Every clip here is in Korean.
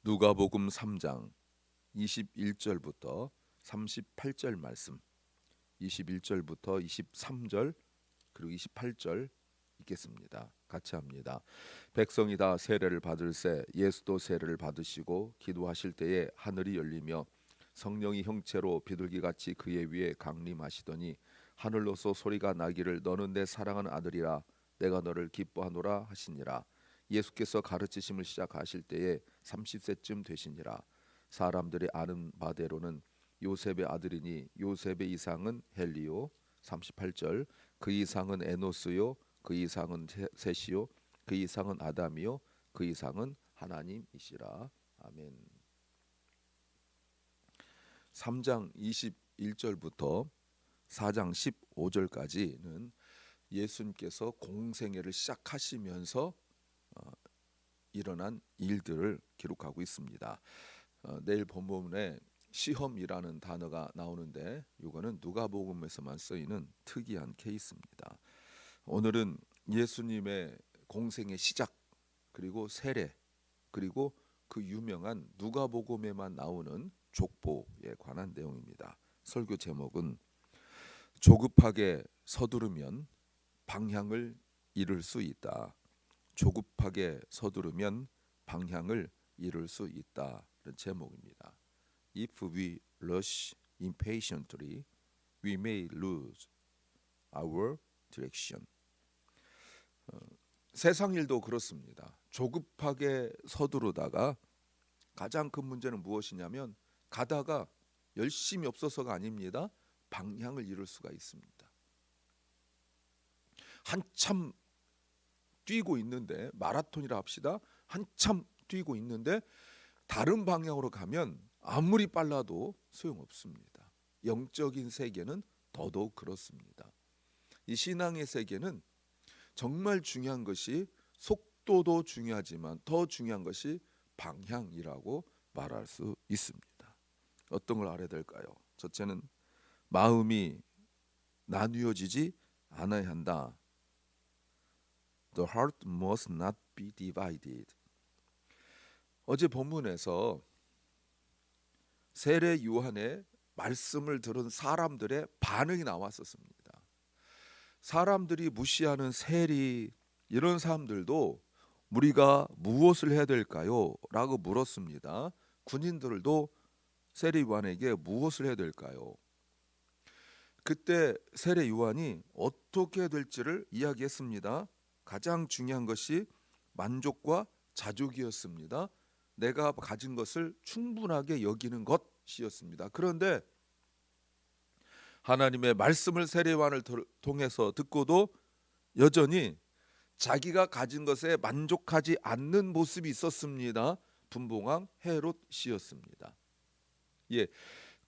누가복음 3장 21절부터 38절 말씀, 21절부터 23절 그리고 28절 읽겠습니다. 같이 합니다. 백성이 다 세례를 받을새 예수도 세례를 받으시고 기도하실 때에 하늘이 열리며 성령이 형체로 비둘기같이 그의 위에 강림하시더니 하늘로서 소리가 나기를 너는 내 사랑하는 아들이라 내가 너를 기뻐하노라 하시니라. 예수께서 가르치심을 시작하실 때에 30세쯤 되시니라. 사람들이 아는 바대로는 요셉의 아들이니 요셉의 이상은 헬리요. 38절 그 이상은 에노스요 그 이상은 셋이요 그 이상은 아담이요 그 이상은 하나님이시라. 아멘. 3장 21절부터 4장 15절까지는 예수님께서 공생애를 시작하시면서 일어난 일들을 기록하고 있습니다. 내일 본문에 시험이라는 단어가 나오는데 이거는 누가복음에서만 쓰이는 특이한 케이스입니다. 오늘은 예수님의 공생의 시작 그리고 세례 그리고 그 유명한 누가복음에만 나오는 족보에 관한 내용입니다. 설교 제목은 조급하게 서두르면 방향을 잃을 수 있다. 조급하게 서두르면 방향을 잃을 수 있다는 제목입니다. If we rush impatiently, we may lose our direction. 세상 일도 그렇습니다. 조급하게 서두르다가 가장 큰 문제는 무엇이냐면 가다가 열심히 없어서가 아닙니다. 방향을 잃을 수가 있습니다. 한참 뛰고 있는데 마라톤이라 합시다. 한참 뛰고 있는데 다른 방향으로 가면 아무리 빨라도 소용없습니다. 영적인 세계는 더더욱 그렇습니다. 이 신앙의 세계는 정말 중요한 것이 속도도 중요하지만 더 중요한 것이 방향이라고 말할 수 있습니다. 어떤 걸 알아야 될까요? 첫째는 마음이 나뉘어지지 않아야 한다. The heart must not be divided. 어제 본문에서 세례 요한의 말씀을 들은 사람들의 반응이 나왔었습니다. 사람들이 무시하는 세리 이런 사람들도 우리가 무엇을 해야 될까요? 라고 물었습니다. 군인들도 세례 요한에게 무엇을 해야 될까요? 그때 세례 요한이 어떻게 해야 될지를 이야기했습니다. 가장 중요한 것이 만족과 자족이었습니다. 내가 가진 것을 충분하게 여기는 것이었습니다. 그런데 하나님의 말씀을 세례 요한을 통해서 듣고도 여전히 자기가 가진 것에 만족하지 않는 모습이 있었습니다. 분봉왕 헤롯이었습니다. 예,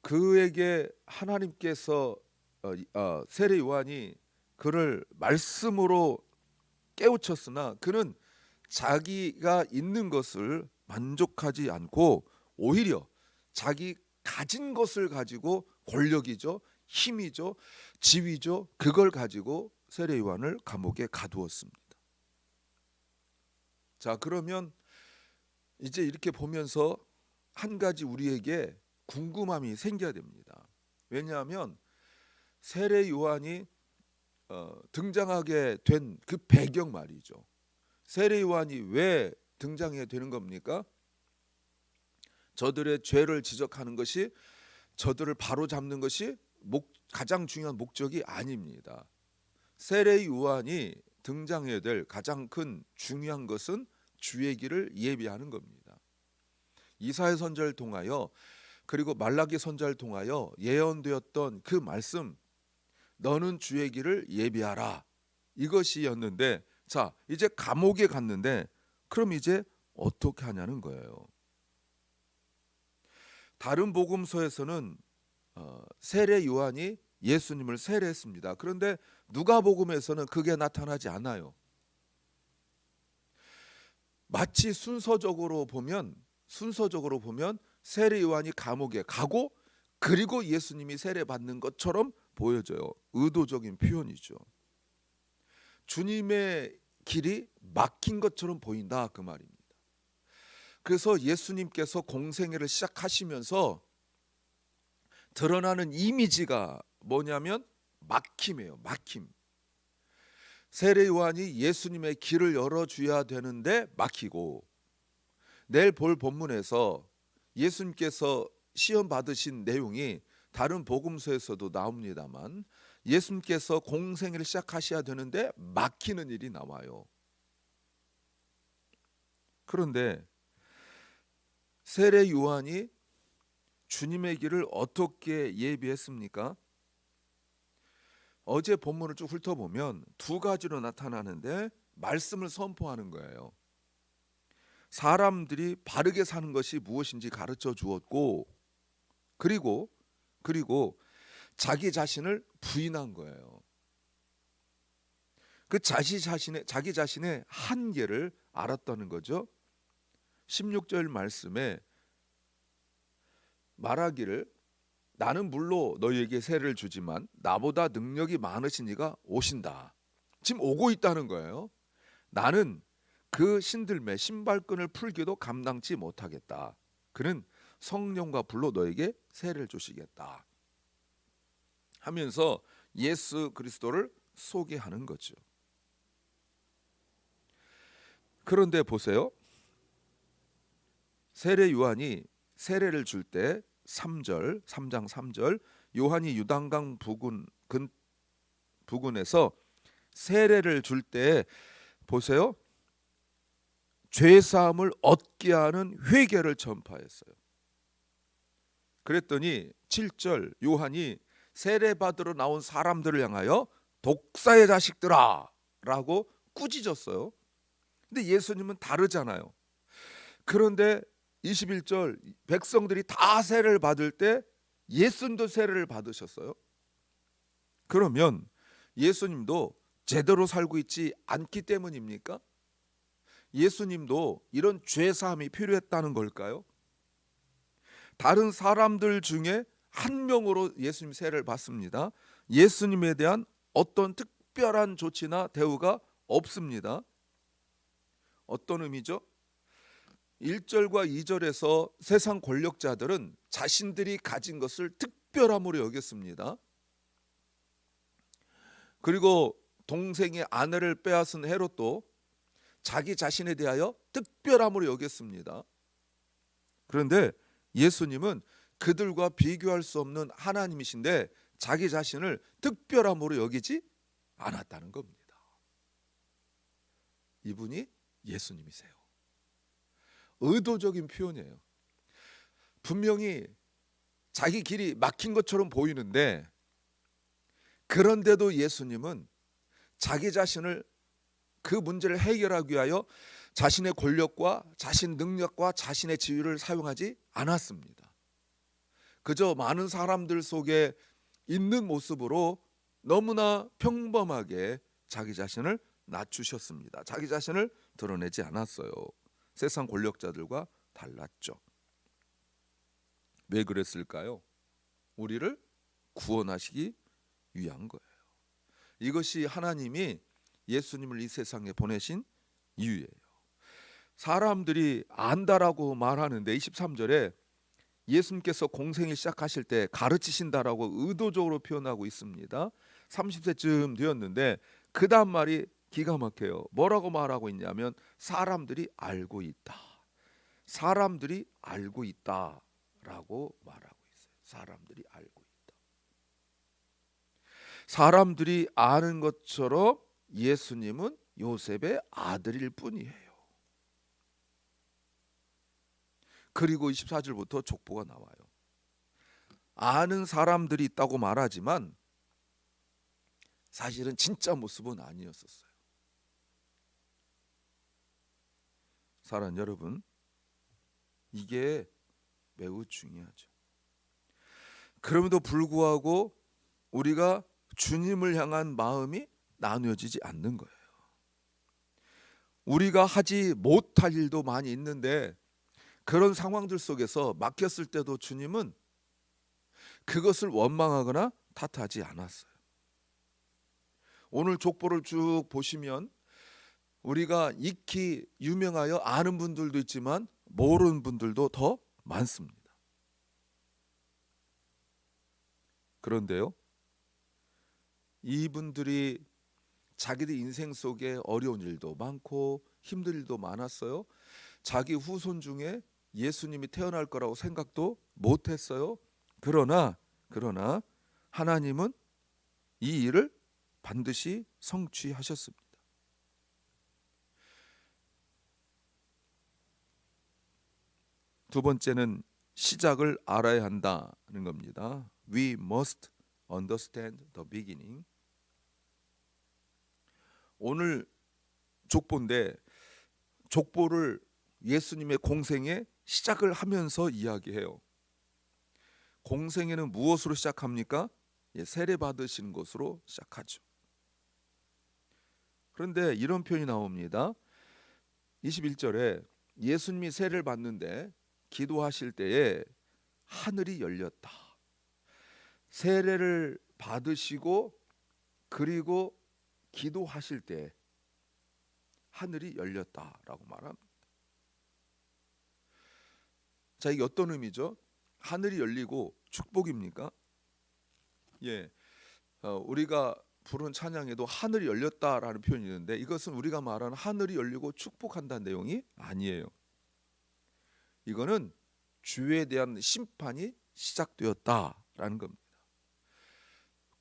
그에게 하나님께서 세례 요한이 그를 말씀으로 깨우쳤으나 그는 자기가 있는 것을 만족하지 않고 오히려 자기 가진 것을 가지고 권력이죠, 힘이죠, 지위죠, 그걸 가지고 세례 요한을 감옥에 가두었습니다. 자, 그러면 이제 이렇게 보면서 한 가지 우리에게 궁금함이 생겨야 됩니다. 왜냐하면 세례 요한이 등장하게 된 그 배경 말이죠. 세례 요한이 왜 등장해야 되는 겁니까? 저들의 죄를 지적하는 것이, 저들을 바로잡는 것이 가장 중요한 목적이 아닙니다. 세례 요한이 등장해야 될 가장 큰 중요한 것은 주의 길을 예비하는 겁니다. 이사야 선지자를 통하여 그리고 말라기 선지자를 통하여 예언되었던 그 말씀, 너는 주의 길을 예비하라, 이것이었는데, 자, 이제 감옥에 갔는데 그럼 이제 어떻게 하냐는 거예요. 다른 복음서에서는 세례 요한이 예수님을 세례했습니다. 그런데 누가복음에서는 그게 나타나지 않아요. 마치 순서적으로 보면 세례 요한이 감옥에 가고 그리고 예수님이 세례 받는 것처럼 보여져요. 의도적인 표현이죠. 주님의 길이 막힌 것처럼 보인다, 그 말입니다. 그래서 예수님께서 공생애를 시작하시면서 드러나는 이미지가 뭐냐면 막힘이에요. 막힘. 세례 요한이 예수님의 길을 열어줘야 되는데 막히고, 내일 볼 본문에서 예수님께서 시험 받으신 내용이 다른 복음서에서도 나옵니다만 예수님께서 공생애를 시작하셔야 되는데 막히는 일이 나와요. 그런데 세례 요한이 주님의 길을 어떻게 예비했습니까? 어제 본문을 쭉 훑어보면 두 가지로 나타나는데 말씀을 선포하는 거예요. 사람들이 바르게 사는 것이 무엇인지 가르쳐 주었고, 그리고 자기 자신을 부인한 거예요. 그 자기 자신의 한계를 알았다는 거죠. 16절 말씀에 말하기를 나는 물로 너희에게 세례를 주지만 나보다 능력이 많으신 이가 오신다. 지금 오고 있다는 거예요. 나는 그 신들매 신발끈을 풀기도 감당치 못하겠다. 그는 성령과 불로 너에게 세례를 주시겠다 하면서 예수 그리스도를 소개하는 거죠. 그런데 보세요. 세례 요한이 세례를 줄 때 3장 3절 요한이 유단강 부근에서 세례를 줄 때 보세요. 죄사함을 얻게 하는 회개를 전파했어요. 그랬더니 7절 요한이 세례 받으러 나온 사람들을 향하여 독사의 자식들아 라고 꾸짖었어요. 근데 예수님은 다르잖아요. 그런데 21절 백성들이 다 세례를 받을 때 예수님도 세례를 받으셨어요. 그러면 예수님도 제대로 살고 있지 않기 때문입니까? 예수님도 이런 죄사함이 필요했다는 걸까요? 다른 사람들 중에 한 명으로 예수님 세례를 받습니다. 예수님에 대한 어떤 특별한 조치나 대우가 없습니다. 어떤 의미죠? 1절과 2절에서 세상 권력자들은 자신들이 가진 것을 특별함으로 여겼습니다. 그리고 동생의 아내를 빼앗은 헤롯도 자기 자신에 대하여 특별함으로 여겼습니다. 그런데 예수님은 그들과 비교할 수 없는 하나님이신데 자기 자신을 특별함으로 여기지 않았다는 겁니다. 이분이 예수님이세요. 의도적인 표현이에요. 분명히 자기 길이 막힌 것처럼 보이는데, 그런데도 예수님은 자기 자신을 그 문제를 해결하기 위하여 자신의 권력과 자신 능력과 자신의 지위를 사용하지 않았습니다. 그저 많은 사람들 속에 있는 모습으로 너무나 평범하게 자기 자신을 낮추셨습니다. 자기 자신을 드러내지 않았어요. 세상 권력자들과 달랐죠. 왜 그랬을까요? 우리를 구원하시기 위한 거예요. 이것이 하나님이 예수님을 이 세상에 보내신 이유예요. 사람들이 안다라고 말하는데 23절에 예수님께서 공생을 시작하실 때 가르치신다라고 의도적으로 표현하고 있습니다. 30세쯤 되었는데 그 다음 말이 기가 막혀요. 뭐라고 말하고 있냐면 사람들이 알고 있다. 사람들이 알고 있다라고 말하고 있어요. 사람들이 알고 있다. 사람들이 아는 것처럼 예수님은 요셉의 아들일 뿐이에요. 그리고 24절부터 족보가 나와요. 아는 사람들이 있다고 말하지만 사실은 진짜 모습은 아니었었어요. 사랑하는 여러분, 이게 매우 중요하죠. 그럼에도 불구하고 우리가 주님을 향한 마음이 나누어지지 않는 거예요. 우리가 하지 못할 일도 많이 있는데 그런 상황들 속에서 막혔을 때도 주님은 그것을 원망하거나 탓하지 않았어요. 오늘 족보를 쭉 보시면 우리가 익히 유명하여 아는 분들도 있지만 모르는 분들도 더 많습니다. 그런데요, 이분들이 자기들 인생 속에 어려운 일도 많고 힘든 일도 많았어요. 자기 후손 중에 예수님이 태어날 거라고 생각도 못했어요. 그러나 하나님은 이 일을 반드시 성취하셨습니다. 두 번째는 시작을 알아야 한다는 겁니다. We must understand the beginning. 오늘 족보인데 족보를 예수님의 공생의 시작을 하면서 이야기해요. 공생에는 무엇으로 시작합니까? 세례 받으신 것으로 시작하죠. 그런데 이런 표현이 나옵니다. 21절에 예수님이 세례를 받는데 기도하실 때에 하늘이 열렸다. 세례를 받으시고 그리고 기도하실 때 하늘이 열렸다라고 말합니다. 자, 이게 어떤 의미죠? 하늘이 열리고 축복입니까? 예, 우리가 부른 찬양에도 하늘이 열렸다라는 표현이 있는데 이것은 우리가 말하는 하늘이 열리고 축복한다는 내용이 아니에요. 이거는 주에 대한 심판이 시작되었다라는 겁니다.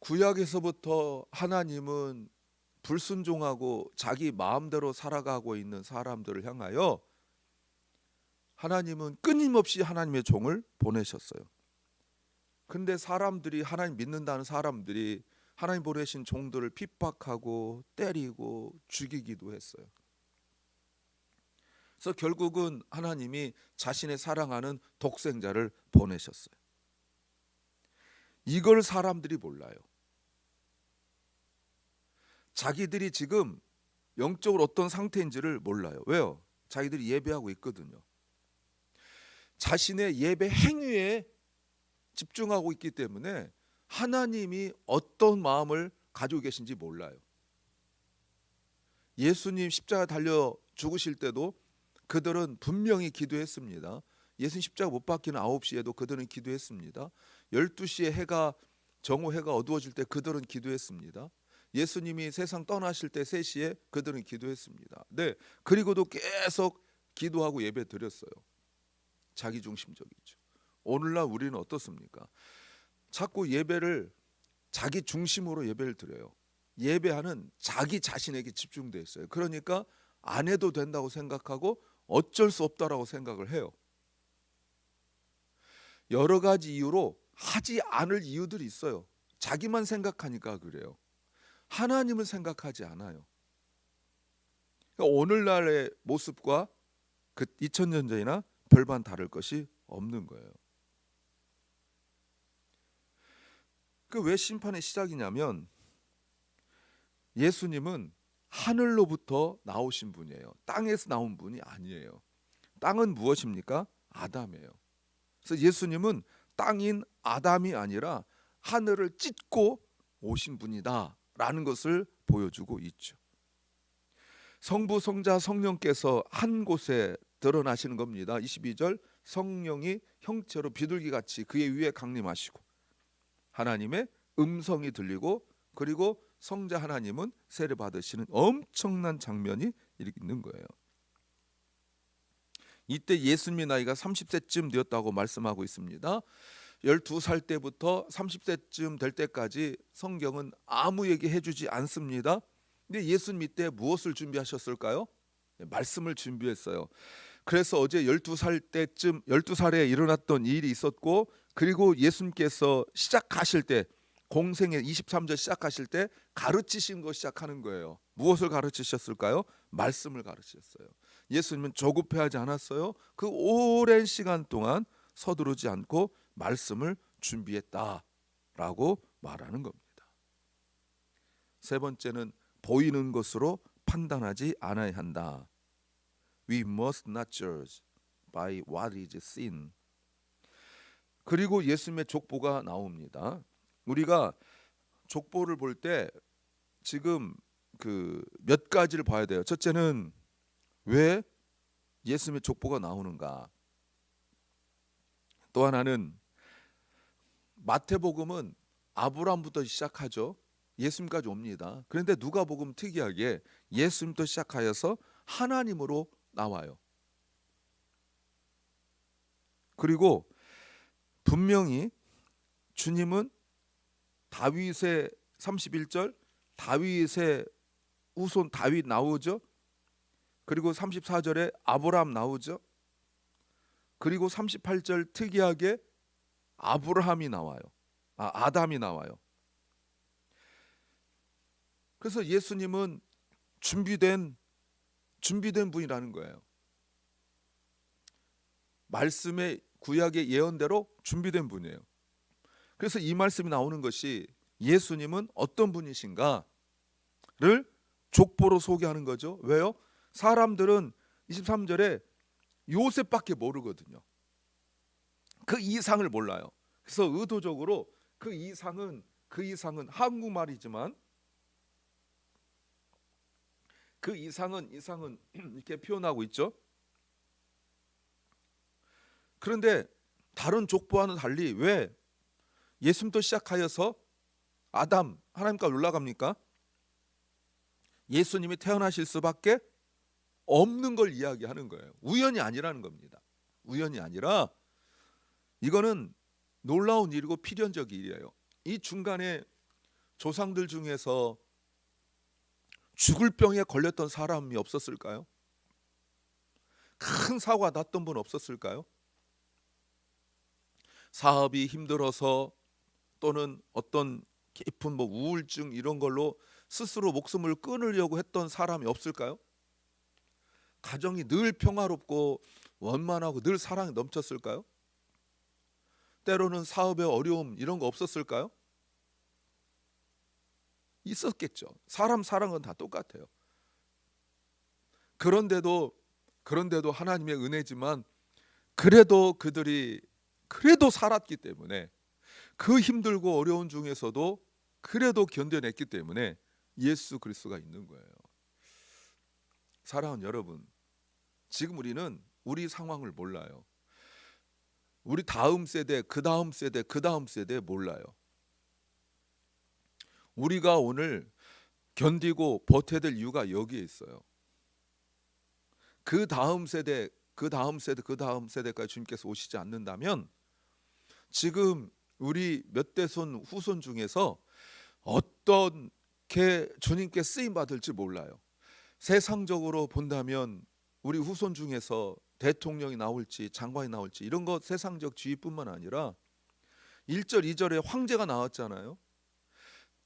구약에서부터 하나님은 불순종하고 자기 마음대로 살아가고 있는 사람들을 향하여 하나님은 끊임없이 하나님의 종을 보내셨어요. 근데 사람들이, 하나님 믿는다는 사람들이 하나님 보내신 종들을 핍박하고 때리고 죽이기도 했어요. 그래서 결국은 하나님이 자신의 사랑하는 독생자를 보내셨어요. 이걸 사람들이 몰라요. 자기들이 지금 영적으로 어떤 상태인지를 몰라요. 왜요? 자기들이 예배하고 있거든요. 자신의 예배 행위에 집중하고 있기 때문에 하나님이 어떤 마음을 가지고 계신지 몰라요. 예수님 십자가 달려 죽으실 때도 그들은 분명히 기도했습니다. 예수님 십자가 못 박히는 9시에도 그들은 기도했습니다. 12시에 정오해가 어두워질 때 그들은 기도했습니다. 예수님이 세상 떠나실 때 3시에 그들은 기도했습니다. 네, 그리고도 계속 기도하고 예배 드렸어요. 자기중심적이죠. 오늘날 우리는 어떻습니까? 자꾸 예배를 자기 중심으로 예배를 드려요. 예배하는 자기 자신에게 집중되어 있어요. 그러니까 안 해도 된다고 생각하고 어쩔 수 없다라고 생각을 해요. 여러 가지 이유로 하지 않을 이유들이 있어요. 자기만 생각하니까 그래요. 하나님을 생각하지 않아요. 그러니까 오늘날의 모습과 그 2000년 전이나 별반 다를 것이 없는 거예요. 그 왜 심판의 시작이냐면 예수님은 하늘로부터 나오신 분이에요. 땅에서 나온 분이 아니에요. 땅은 무엇입니까? 아담이에요. 그래서 예수님은 땅인 아담이 아니라 하늘을 찢고 오신 분이다라는 것을 보여주고 있죠. 성부, 성자, 성령께서 한 곳에 드러나시는 겁니다. 22절, 성령이 형체로 비둘기같이 그의 위에 강림하시고 하나님의 음성이 들리고 그리고 성자 하나님은 세례 받으시는 엄청난 장면이 이렇게 있는 거예요. 이때 예수님의 나이가 30세쯤 되었다고 말씀하고 있습니다. 12살 때부터 30세쯤 될 때까지 성경은 아무 얘기 해주지 않습니다. 근데 예수님 이때 무엇을 준비하셨을까요? 말씀을 준비했어요. 그래서 어제 12살에 일어났던 일이 있었고 그리고 예수님께서 시작하실 때 공생의 23절 시작하실 때 가르치신 거 시작하는 거예요. 무엇을 가르치셨을까요? 말씀을 가르치셨어요. 예수님은 조급해하지 않았어요. 그 오랜 시간 동안 서두르지 않고 말씀을 준비했다라고 말하는 겁니다. 세 번째는 보이는 것으로 판단하지 않아야 한다. We must not judge by what is seen. 그리고 예수님의 족보가 나옵니다. 우리가 족보를 볼 때 지금 그 몇 가지를 봐야 돼요. 첫째는 왜 예수님의 족보가 나오는가? 또 하나는 마태복음은 아브라함부터 시작하죠. 예수님까지 옵니다. 그런데 누가복음 특이하게 예수님부터 시작하여서 하나님으로 나와요. 그리고 분명히 주님은 다윗의 31절 다윗의 후손 다윗 나오죠. 그리고 34절에 아브라함 나오죠. 그리고 38절 특이하게 아브라함이 나와요. 아담이 나와요. 그래서 예수님은 준비된 분이라는 거예요. 말씀의 구약의 예언대로 준비된 분이에요. 그래서 이 말씀이 나오는 것이 예수님은 어떤 분이신가를 족보로 소개하는 거죠. 왜요? 사람들은 23절에 요셉밖에 모르거든요. 그 이상을 몰라요. 그래서 의도적으로 그 이상은 한국말이지만 그 이상은 이렇게 표현하고 있죠. 그런데 다른 족보와는 달리 왜 예수님부터 시작하여서 아담 하나님과 올라갑니까? 예수님이 태어나실 수밖에 없는 걸 이야기하는 거예요. 우연이 아니라는 겁니다. 우연이 아니라 이거는 놀라운 일이고 필연적인 일이에요. 이 중간에 조상들 중에서 죽을 병에 걸렸던 사람이 없었을까요? 큰 사고가 났던 분 없었을까요? 사업이 힘들어서 또는 어떤 깊은 우울증 이런 걸로 스스로 목숨을 끊으려고 했던 사람이 없을까요? 가정이 늘 평화롭고 원만하고 늘 사랑이 넘쳤을까요? 때로는 사업의 어려움 이런 거 없었을까요? 있었겠죠. 사람 사랑은 다 똑같아요. 그런데도 하나님의 은혜지만 그래도 그들이 살았기 때문에 그 힘들고 어려운 중에서도 그래도 견뎌냈기 때문에 예수 그리스도가 있는 거예요. 사랑하는 여러분, 지금 우리는 우리 상황을 몰라요. 우리 다음 세대, 그 다음 세대 몰라요. 우리가 오늘 견디고 버텨야 될 이유가 여기에 있어요. 그 다음 세대까지 주님께서 오시지 않는다면 지금 우리 몇 대손 후손 중에서 어떻게 주님께 쓰임 받을지 몰라요. 세상적으로 본다면 우리 후손 중에서 대통령이 나올지 장관이 나올지 이런 것 세상적 지위뿐만 아니라 1절 2절에 황제가 나왔잖아요.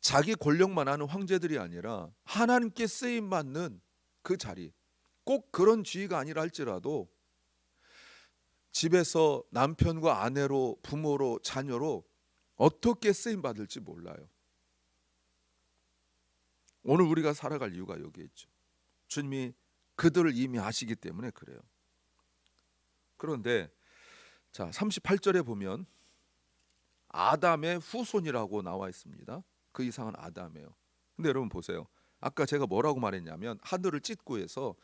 자기 권력만 아는 황제들이 아니라 하나님께 쓰임 받는 그 자리, 꼭 그런 지위가 아니라 할지라도 집에서 남편과 아내로 부모로 자녀로 어떻게 쓰임 받을지 몰라요. 오늘 우리가 살아갈 이유가 여기에 있죠. 주님이 그들을 이미 아시기 때문에 그래요. 그런데 자 38절에 보면 아담의 후손이라고 나와 있습니다. 그 이상은 아담이에요. 근데 여러분 보세요. 아까 제가 뭐라고 말했냐면 하늘을 찢고 해서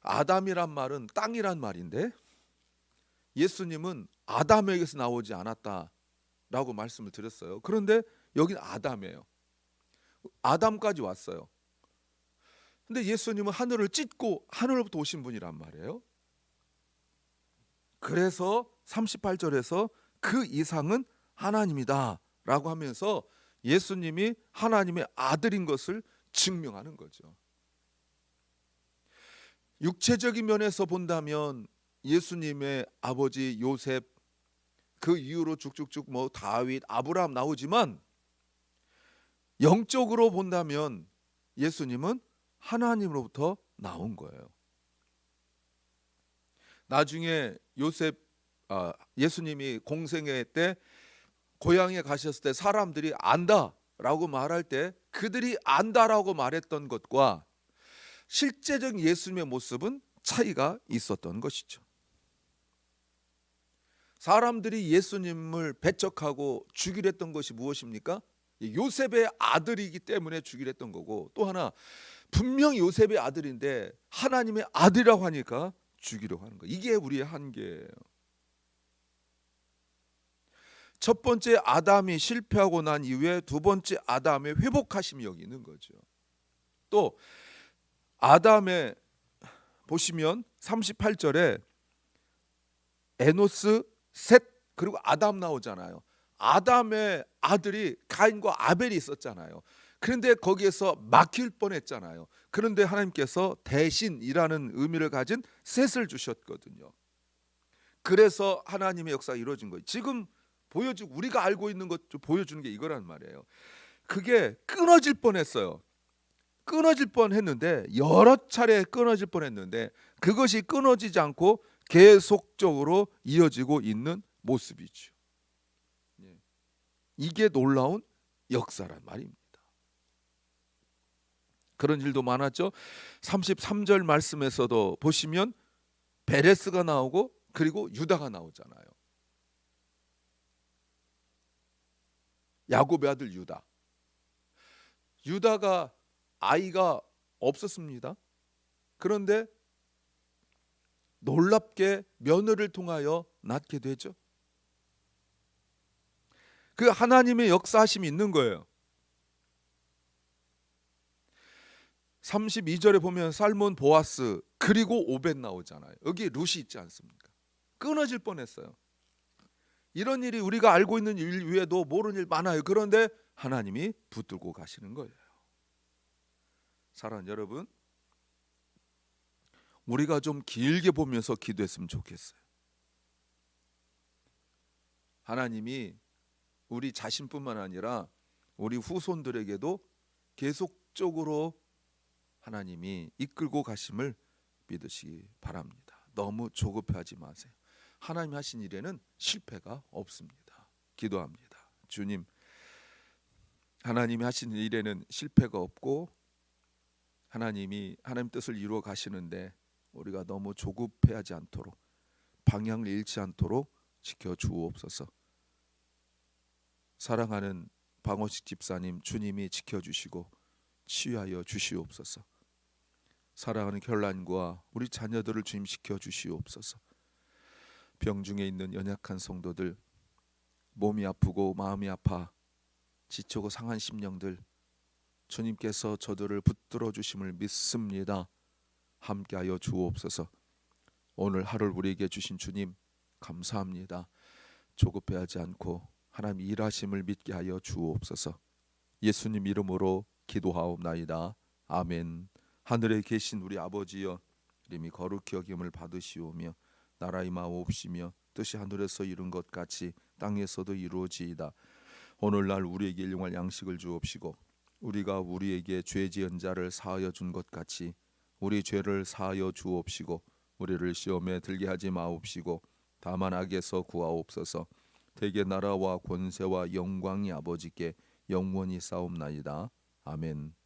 아담이란 말은 땅이란 말인데 예수님은 아담에게서 나오지 않았다라고 말씀을 드렸어요. 그런데 여기는 아담이에요. 아담까지 왔어요. 근데 예수님은 하늘을 찢고 하늘로부터 오신 분이란 말이에요. 그래서 38절에서 그 이상은 하나님이다 라고 하면서 예수님이 하나님의 아들인 것을 증명하는 거죠. 육체적인 면에서 본다면 예수님의 아버지 요셉 그 이후로 쭉쭉쭉 다윗 아브라함 나오지만 영적으로 본다면 예수님은 하나님으로부터 나온 거예요. 나중에 예수님이 공생애 때 고향에 가셨을 때 사람들이 안다라고 말할 때 그들이 안다라고 말했던 것과 실제적인 예수님의 모습은 차이가 있었던 것이죠. 사람들이 예수님을 배척하고 죽이려 했던 것이 무엇입니까? 요셉의 아들이기 때문에 죽이려 했던 거고, 또 하나 분명히 요셉의 아들인데 하나님의 아들이라고 하니까 죽이려고 하는 거예요. 이게 우리의 한계예요. 첫 번째 아담이 실패하고 난 이후에 두 번째 아담의 회복하심이 여기 있는 거죠. 또 아담의 보시면 38절에 에노스, 셋 그리고 아담 나오잖아요. 아담의 아들이 가인과 아벨이 있었잖아요. 그런데 거기에서 막힐 뻔했잖아요. 그런데 하나님께서 대신이라는 의미를 가진 셋을 주셨거든요. 그래서 하나님의 역사가 이루어진 거예요. 지금 보여주고 우리가 알고 있는 것 좀 보여주는 게 이거란 말이에요. 그게 끊어질 뻔했어요. 끊어질 뻔했는데 여러 차례 끊어질 뻔했는데 그것이 끊어지지 않고 계속적으로 이어지고 있는 모습이죠. 이게 놀라운 역사란 말입니다. 그런 일도 많았죠. 33절 말씀에서도 보시면 베레스가 나오고 그리고 유다가 나오잖아요. 야곱의 아들 유다. 유다가 아이가 없었습니다. 그런데 놀랍게 며느리를 통하여 낳게 되죠. 그 하나님의 역사하심이 있는 거예요. 32절에 보면 살몬, 보아스 그리고 오벳 나오잖아요. 여기 룻이 있지 않습니까? 끊어질 뻔했어요. 이런 일이 우리가 알고 있는 일 외에도 모르는 일 많아요. 그런데 하나님이 붙들고 가시는 거예요. 사랑하는 여러분, 우리가 좀 길게 보면서 기도했으면 좋겠어요. 하나님이 우리 자신뿐만 아니라 우리 후손들에게도 계속적으로 하나님이 이끌고 가심을 믿으시기 바랍니다. 너무 조급해하지 마세요. 하나님이 하신 일에는 실패가 없습니다. 기도합니다. 주님, 하나님이 하신 일에는 실패가 없고 하나님이 하나님 뜻을 이루어 가시는데 우리가 너무 조급해하지 않도록 방향을 잃지 않도록 지켜주옵소서. 사랑하는 방호식 집사님, 주님이 지켜주시고 치유하여 주시옵소서. 사랑하는 결란과 우리 자녀들을 주님 지켜주시옵소서. 병중에 있는 연약한 성도들, 몸이 아프고 마음이 아파 지치고 상한 심령들, 주님께서 저들을 붙들어 주심을 믿습니다. 함께하여 주옵소서. 오늘 하루를 우리에게 주신 주님 감사합니다. 조급해하지 않고 하나님 일하심을 믿게 하여 주옵소서. 예수님 이름으로 기도하옵나이다. 아멘. 하늘에 계신 우리 아버지여, 이름이 거룩히 여김을 받으시오며 나라의 임하옵시며 뜻이 하늘에서 이룬 것 같이 땅에서도 이루어지이다. 오늘날 우리에게 일용할 양식을 주옵시고 우리가 우리에게 죄 지은 자를 사하여 준 것 같이 우리 죄를 사하여 주옵시고 우리를 시험에 들게 하지 마옵시고 다만 악에서 구하옵소서. 대개 나라와 권세와 영광이 아버지께 영원히 싸움나이다. 아멘.